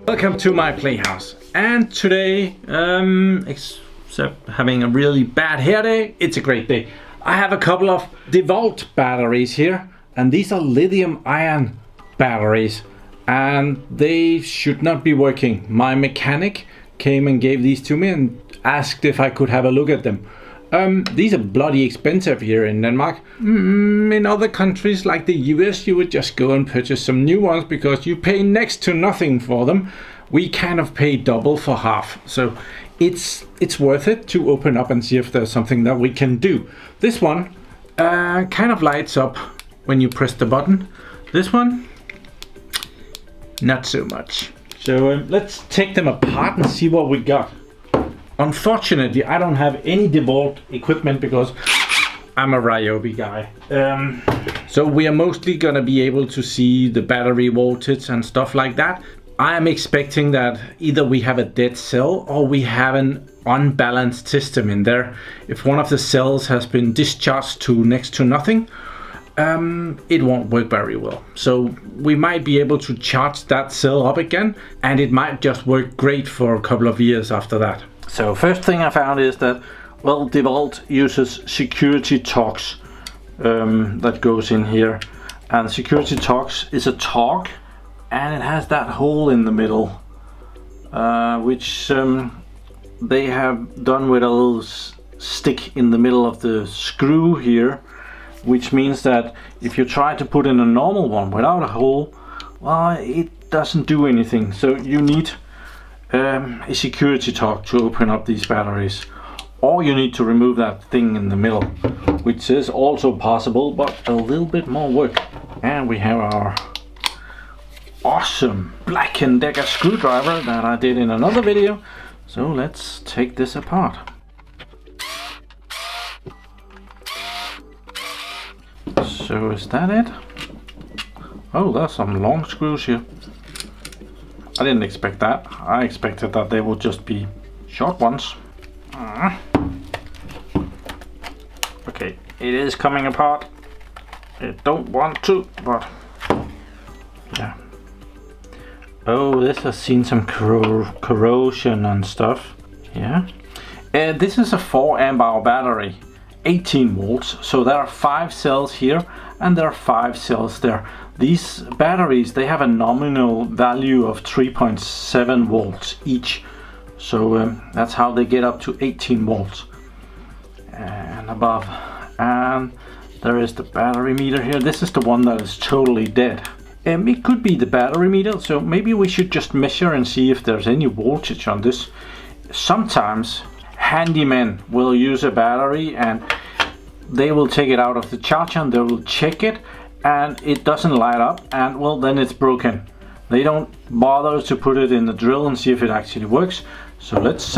Welcome to my playhouse, and today, except having a really bad hair day, it's a great day. I have a couple of DeWalt batteries here, and these are lithium-ion batteries, and they should not be working. My mechanic came and gave these to me and asked if I could have a look at them. These are bloody expensive here in Denmark. In other countries like the US, you would just go and purchase some new ones because you pay next to nothing for them. We kind of pay double for half, so it's worth it to open up and see if there's something that we can do. This one kind of lights up when you press the button. This one, not so much. So let's take them apart and see what we got. Unfortunately, I don't have any DeWalt equipment because I'm a Ryobi guy. So we are mostly gonna be able to see the battery voltage and stuff like that. I am expecting that either we have a dead cell or we have an unbalanced system in there. If one of the cells has been discharged to next to nothing, it won't work very well. So we might be able to charge that cell up again, and it might just work great for a couple of years after that. So first thing I found is that, well, DeWalt uses security torques that goes in here, and security torques is a torque, and it has that hole in the middle, which they have done with a little stick in the middle of the screw here, which means that if you try to put in a normal one without a hole, well, it doesn't do anything. So you need a security torque to open up these batteries, or you need to remove that thing in the middle, which is also possible, but a little bit more work. And we have our awesome Black & Decker screwdriver that I did in another video. So let's take this apart. So is that it? Oh, there's some long screws here. I didn't expect that. I expected that they would just be short ones. Okay, it is coming apart. I don't want to, but yeah. Oh, this has seen some corrosion and stuff. Yeah. This is a 4 amp hour battery, 18 volts. So there are 5 cells here and there are 5 cells there. These batteries, they have a nominal value of 3.7 volts each. So that's how they get up to 18 volts and above. And there is the battery meter here. This is the one that is totally dead. It could be the battery meter, so maybe we should just measure and see if there's any voltage on this. Sometimes handymen will use a battery and they will take it out of the charger and they will check it, and it doesn't light up, and well, then it's broken. They don't bother to put it in the drill and see if it actually works. So let's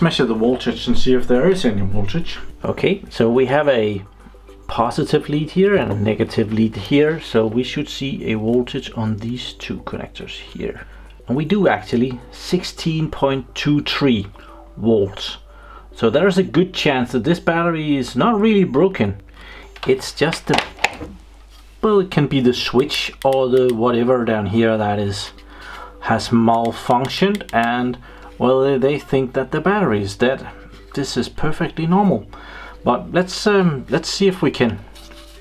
measure the voltage and see if there is any voltage. Okay, so we have a positive lead here and a negative lead here, so we should see a voltage on these two connectors here, and we do actually 16.23 volts. So there is a good chance that this battery is not really broken. It's just the, well, it can be the switch or the whatever down here that has malfunctioned, and well, they think that the battery is dead. This is perfectly normal. But let's see if we can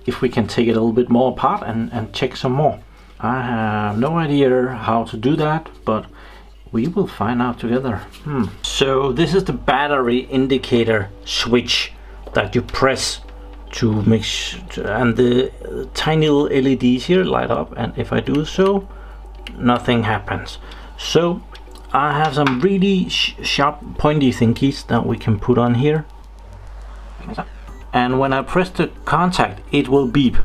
take it a little bit more apart and check some more. I have no idea how to do that, but we will find out together. So this is the battery indicator switch that you press to make and the tiny little LEDs here light up, and if I do so, nothing happens. So I have some really sharp pointy thingies that we can put on here, and when I press the contact it will beep,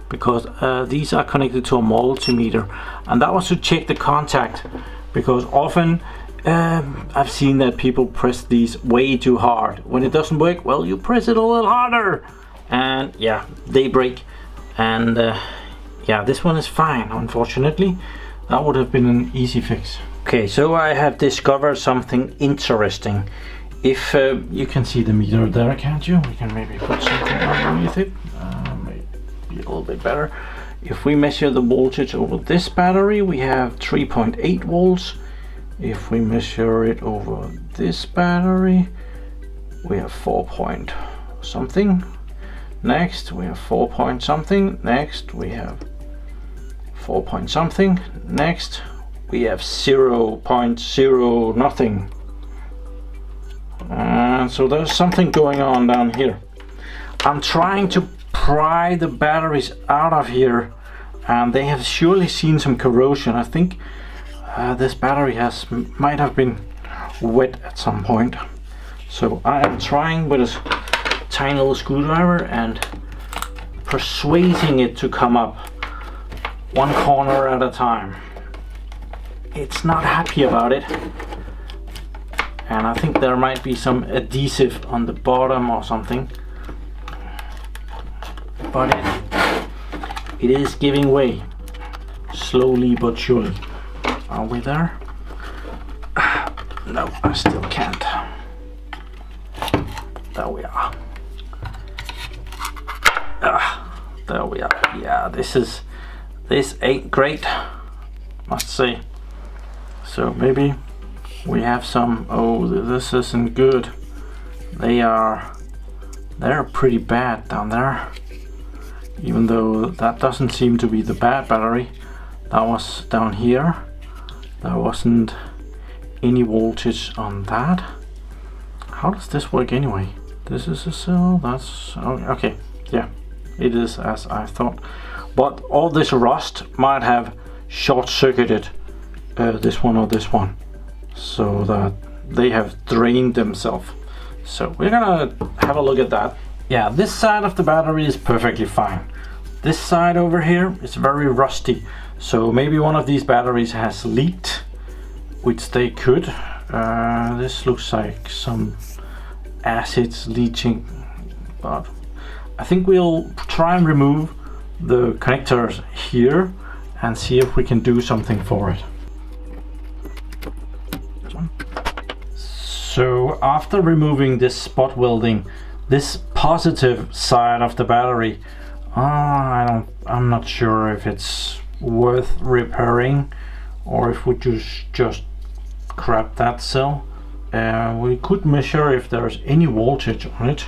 because these are connected to a multimeter, and that was to check the contact, because often I've seen that people press these way too hard. When it doesn't work, well, you press it a little harder and yeah, they break. And yeah, this one is fine. Unfortunately, that would have been an easy fix. Okay, so I have discovered something interesting. If you can see the meter there, can't you? We can maybe put something underneath it. Maybe a little bit better. If we measure the voltage over this battery, we have 3.8 volts. If we measure it over this battery, we have 4 point something. Next we have 4 point something. Next we have 4 point something. Next we have 0.0 nothing. And so there's something going on down here. I'm trying to pry the batteries out of here, and they have surely seen some corrosion. I think this battery might have been wet at some point. So I am trying with a tiny little screwdriver and persuading it to come up one corner at a time. It's not happy about it, and I think there might be some adhesive on the bottom or something, but it is giving way slowly but surely. Are we there? No, I still can't. There we are. There we are. Yeah, this ain't great, must say. So maybe we have some. Oh, this isn't good. They're pretty bad down there. Even though that doesn't seem to be the bad battery. That was down here. There wasn't any voltage on that. How does this work anyway? This is a cell. That's okay. Yeah, it is as I thought. But all this rust might have short-circuited this one or this one, so that they have drained themselves. So we're gonna have a look at that. Yeah, this side of the battery is perfectly fine. This side over here is very rusty, so maybe one of these batteries has leaked, which they could. This looks like some acids leaching, but I think we'll try and remove the connectors here and see if we can do something for it. So after removing this spot welding, this positive side of the battery, I'm not sure if it's worth repairing or if we just scrap that cell. We could measure if there's any voltage on it.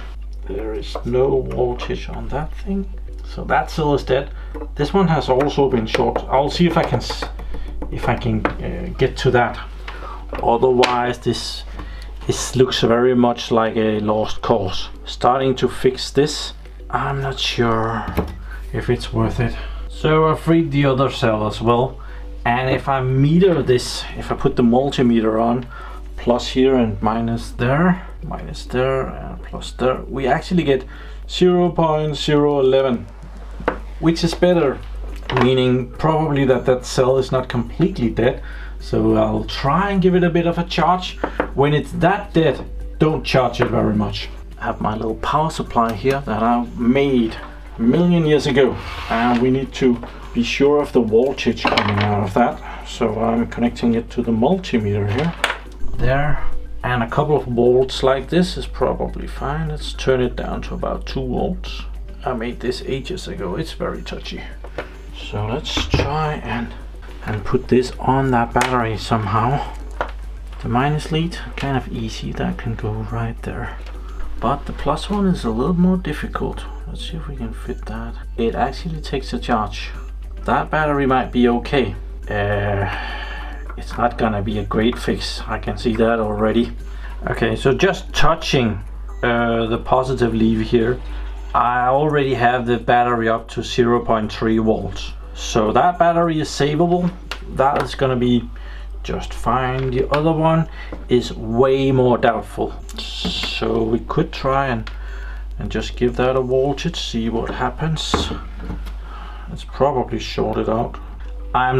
There is no voltage on that thing, so that cell is dead. This one has also been short. I'll see if I can get to that. Otherwise, this looks very much like a lost cause. Starting to fix this, I'm not sure if it's worth it. So I freed the other cell as well, and if I meter this, if I put the multimeter on, plus here and minus there and plus there, we actually get 0.011, which is better, meaning probably that cell is not completely dead. So I'll try and give it a bit of a charge. When it's that dead, don't charge it very much. I have my little power supply here that I made a million years ago, and we need to be sure of the voltage coming out of that. So I'm connecting it to the multimeter here. There, and a couple of volts like this is probably fine. Let's turn it down to about 2 volts. I made this ages ago. It's very touchy. So let's try and put this on that battery somehow. The minus lead, kind of easy, that can go right there. But the plus one is a little more difficult. Let's see if we can fit that. It actually takes a charge. That battery might be okay. It's not gonna be a great fix, I can see that already. Okay, so just touching the positive leaf here, I already have the battery up to 0.3 volts. So that battery is savable. That is gonna be just fine. The other one is way more doubtful. So we could try and just give that a voltage, see what happens. It's probably shorted out. I'm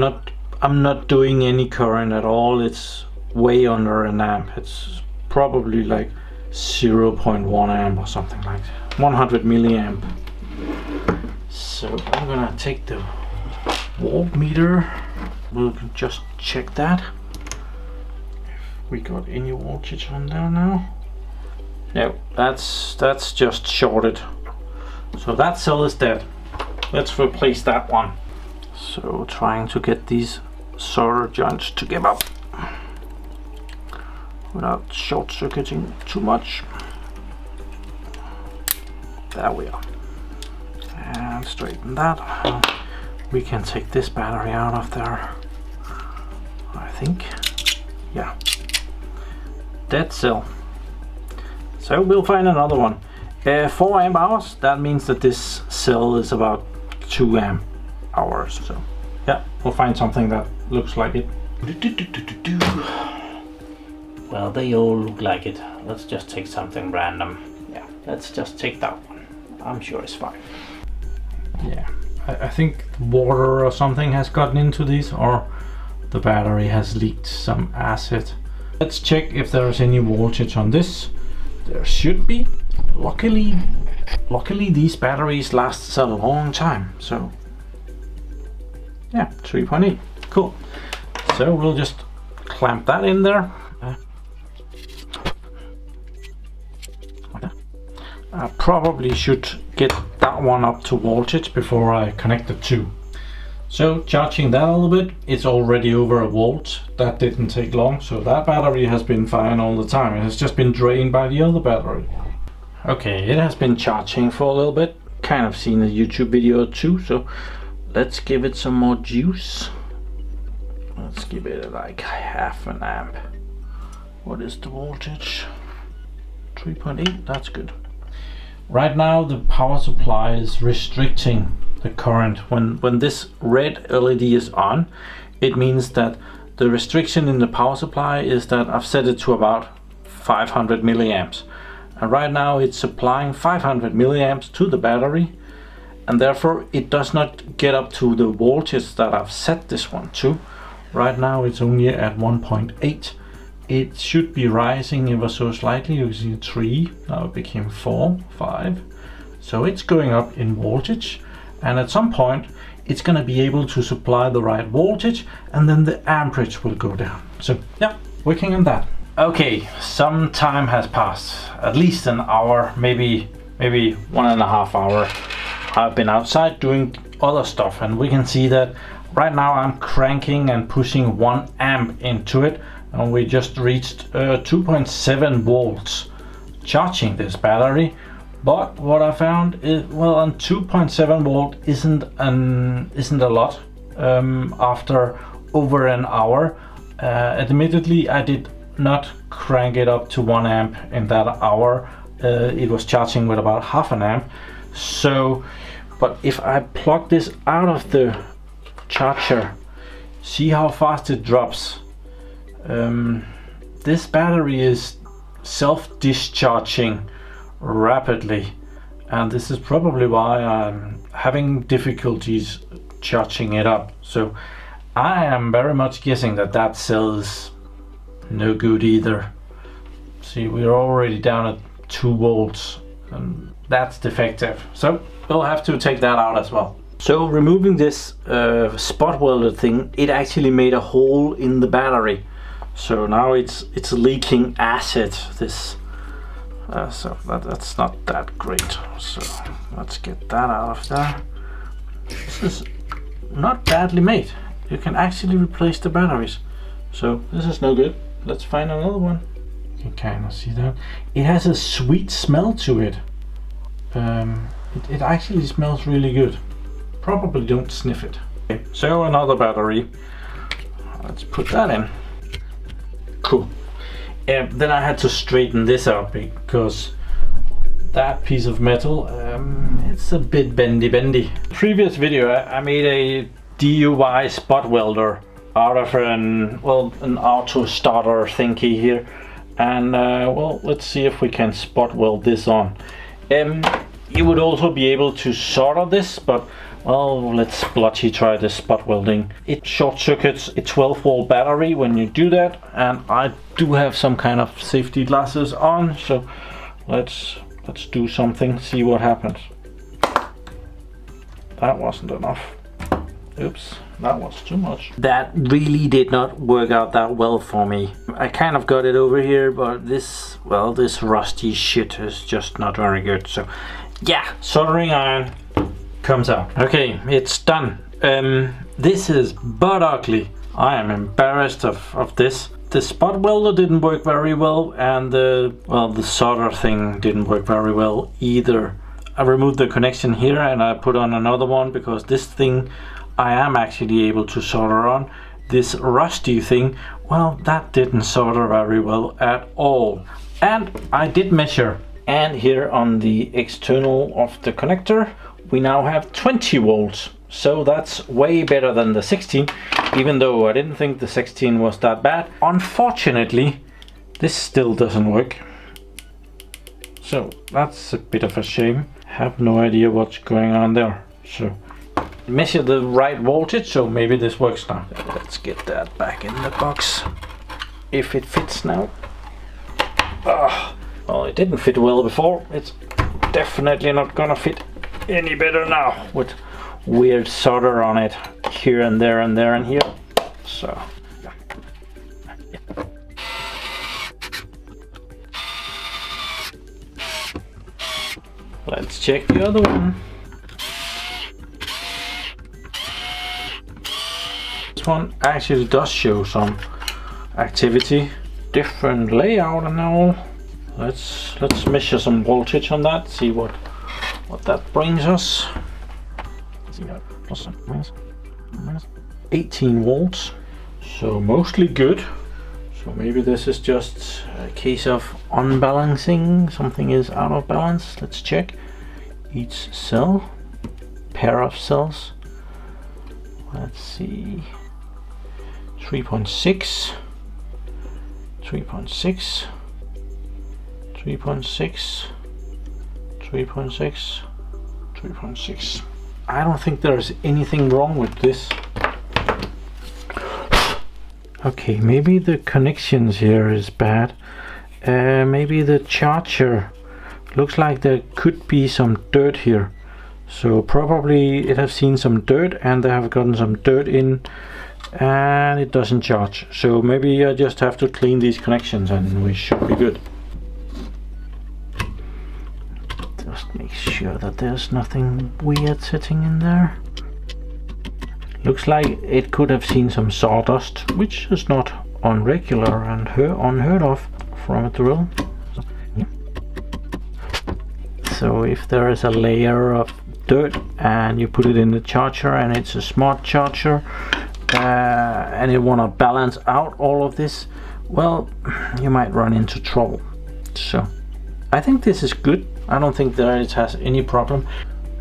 not doing any current at all. It's way under an amp. It's probably like 0.1 amp or something like that. 100 milliamp. So I'm gonna take the voltmeter. We'll just check that. If we got any voltage on there now. No, that's just shorted. So that cell is dead. let's replace that one. So trying to get these solder joints to give up without short circuiting too much. There we are. And straighten that. We can take this battery out of there, I think. Yeah. Dead cell. So we'll find another one. 4 amp hours, that means that this cell is about 2 amp hours. So yeah, we'll find something that looks like it. Well, they all look like it. Let's just take something random. Yeah, let's just take that one. I'm sure it's fine. Yeah, I think water or something has gotten into these, or the battery has leaked some acid. Let's check if there's any voltage on this. There should be. Luckily these batteries last a long time. So yeah, 3.8. Cool. So we'll just clamp that in there. I probably should get that one up to voltage before I connect the two. So charging that a little bit, it's already over 1 volt. That didn't take long, so that battery has been fine all the time. It has just been drained by the other battery. Okay, it has been charging for a little bit. Kind of seen a YouTube video or two, so let's give it some more juice. Let's give it like 0.5 amp. What is the voltage? 3.8, that's good. Right now the power supply is restricting the current. When this red LED is on, it means that the restriction in the power supply is that I've set it to about 500 milliamps. And right now it's supplying 500 milliamps to the battery, and therefore it does not get up to the voltage that I've set this one to. Right now it's only at 1.8. It should be rising ever so slightly. You see 3, now it became 4, 5. So it's going up in voltage, and at some point it's going to be able to supply the right voltage, and then the amperage will go down. So yeah, working on that. Okay, some time has passed, at least an hour, maybe 1.5 hours. I've been outside doing other stuff, and we can see that right now I'm cranking and pushing 1 amp into it, and we just reached 2.7 volts charging this battery. But what I found is, well, on 2.7 volt isn't a lot after over an hour. Admittedly, I did not crank it up to 1 amp in that hour. It was charging with about 0.5 amp. So, but if I plug this out of the charger, see how fast it drops. This battery is self-discharging rapidly, and this is probably why I'm having difficulties charging it up. So I am very much guessing that that cell is no good either. See, we're already down at 2 volts, and that's defective. So we'll have to take that out as well. So removing this spot welder thing, it actually made a hole in the battery. So now it's leaking acid. This so that's not that great. So let's get that out of there. This is not badly made. You can actually replace the batteries. So this is no good. Let's find another one. You can kind of see that. It has a sweet smell to it. It actually smells really good. Probably don't sniff it. Okay, so another battery. Let's put that in. Cool. Then I had to straighten this out because that piece of metal, it's a bit bendy. Previous video I made a DIY spot welder out of an auto starter thingy here, and well, let's see if we can spot weld this on. You would also be able to solder this, but well, let's blotchy try this spot welding. It short circuits a 12 volt battery when you do that, and I do have some kind of safety glasses on, so let's do something, see what happens. That wasn't enough. Oops, that was too much. That really did not work out that well for me. I kind of got it over here, but this rusty shit is just not very good. So yeah, soldering iron, comes out. Okay, it's done. This is but ugly. I am embarrassed of this. The spot welder didn't work very well, and the solder thing didn't work very well either. I removed the connection here and I put on another one because this thing I am actually able to solder on. This rusty thing, well, that didn't solder very well at all. And I did measure, and here on the external of the connector we now have 20 volts. So that's way better than the 16, even though I didn't think the 16 was that bad. Unfortunately, this still doesn't work. So that's a bit of a shame. Have no idea what's going on there. So measure the right voltage, so maybe this works now. Let's get that back in the box, if it fits now. Well, it didn't fit well before. It's definitely not gonna fit any better now with weird solder on it here and there and there and here. So let's check the other one. This one actually does show some activity, different layout and all. Let's measure some voltage on that, see what that brings us. 18 volts, so mostly good. So maybe this is just a case of unbalancing, something is out of balance. Let's check each cell, pair of cells. Let's see, 3.6, 3.6, 3.6, 3.6, 3.6. I don't think there's anything wrong with this. Okay, maybe the connections here is bad. Maybe the charger, looks like there could be some dirt here. So probably it has seen some dirt and they have gotten some dirt in and it doesn't charge. So maybe I just have to clean these connections and we should be good. Just make sure that there's nothing weird sitting in there. Looks like it could have seen some sawdust, which is not unregular and unheard of from a drill. So if there is a layer of dirt and you put it in the charger and it's a smart charger and you want to balance out all of this, well, you might run into trouble. So I think this is good. I don't think that it has any problem.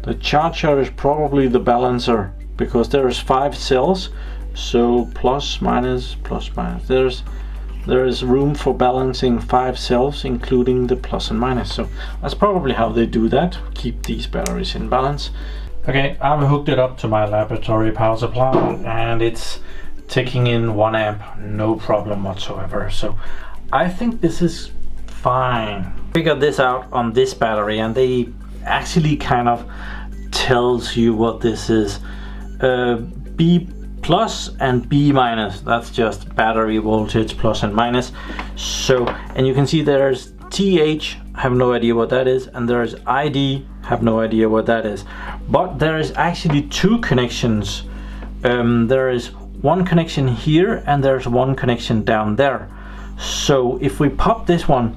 The charger is probably the balancer because there is 5 cells, so plus minus plus minus. There is room for balancing 5 cells, including the plus and minus. So that's probably how they do that, keep these batteries in balance. Okay, I've hooked it up to my laboratory power supply and it's taking in 1 amp, no problem whatsoever. So I think this is fine. Figured this out on this battery and they actually kind of tells you what this is. B plus and B minus, that's just battery voltage plus and minus. So, and you can see there's TH, have no idea what that is, and there's ID, have no idea what that is. But there is actually 2 connections. There is 1 connection here and there's 1 connection down there. So if we pop this one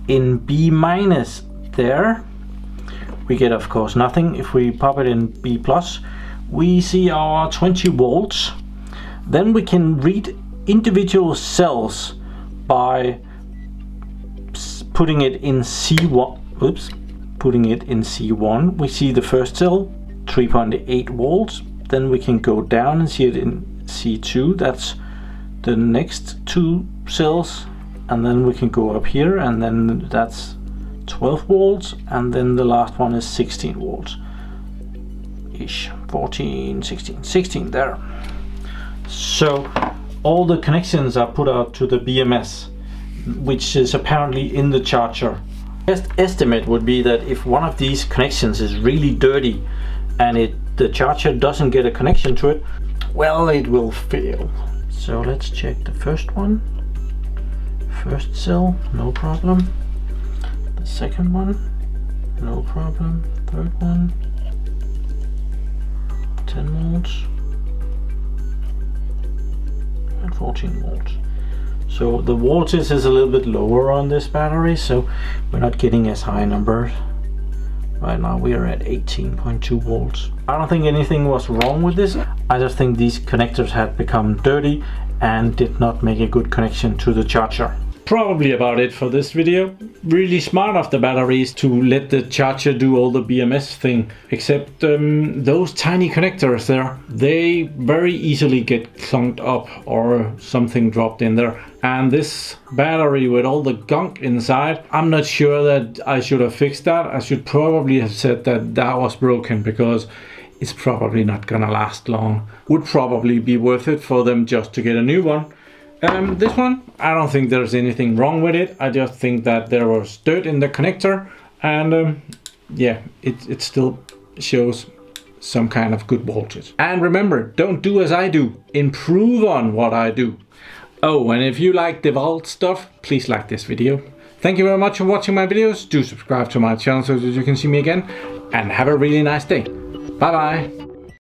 in B minus there, we get of course nothing. If we pop it in B plus, we see our 20 volts. Then we can read individual cells by putting it in C1. Oops, putting it in C1. We see the first cell, 3.8 volts. Then we can go down and see it in C2. That's the next 2 cells. And then we can go up here and then that's 12 volts. And then the last one is 16 volts. 14, 16 there. So all the connections are put out to the BMS, which is apparently in the charger. Best estimate would be that if one of these connections is really dirty and the charger doesn't get a connection to it, well, it will fail. So let's check the first one. First cell, no problem. The second one, no problem. Third one, 10 volts and 14 volts. So the voltage is a little bit lower on this battery, so we're not getting as high numbers. Right now we are at 18.2 volts. I don't think anything was wrong with this. I just think these connectors had become dirty and did not make a good connection to the charger. Probably about it for this video. Really smart of the batteries to let the charger do all the BMS thing, except those tiny connectors there, they very easily get clunked up or something dropped in there. And this battery with all the gunk inside, I'm not sure that I should have fixed that. I should probably have said that that was broken, because it's probably not gonna last long. Would probably be worth it for them just to get a new one. This one, I don't think there's anything wrong with it. I just think that there was dirt in the connector, and yeah, it still shows some kind of good voltage. And remember, don't do as I do, improve on what I do. Oh, and if you like DeWalt stuff, please like this video. Thank you very much for watching my videos. Do subscribe to my channel so that you can see me again, and have a really nice day. Bye bye.